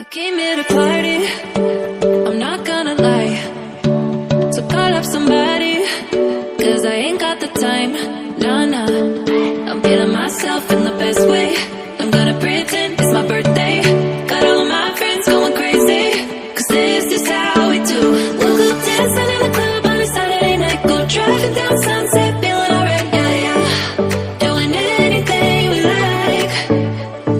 I came here to party, I'm not gonna lie. So call up somebody, cause I ain't got the time. Nah, nah, I'm feeling myself in the best way. I'm gonna pretend it's my birthday. Got all of my friends going crazy, cause this is how we do. We'll go dancing in the club on a Saturday night. Go driving down Sunset, feeling alright, yeah, yeah. Doing anything we like.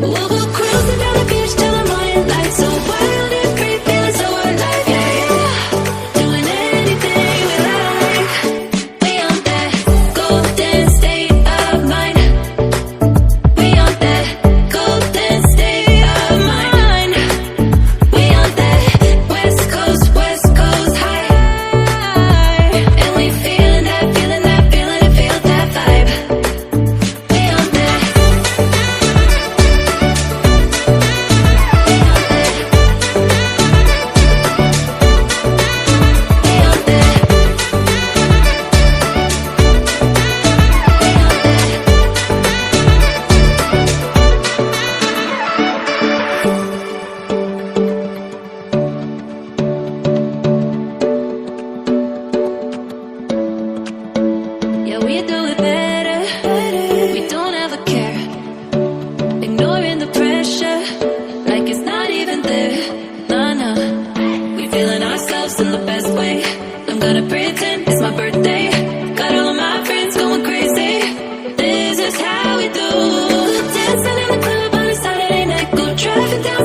We'll go cruising down the beach till the morning light. So wild and free, feeling so alive, yeah, yeah. Doing anything we like. We on that golden state of mind. We on that golden state of mind. We on that West Coast high. And we feeling that, feeling that, feeling it, feel that vibe. We on that. Yeah, we do it better. We don't ever care. Ignoring the pressure, like it's not even there. Nah, nah. We feeling ourselves in the best way. I'm gonna pretend it's my birthday. Got all of my friends going crazy. This is how we do. Dancing in the club on a Saturday night. Go driving down.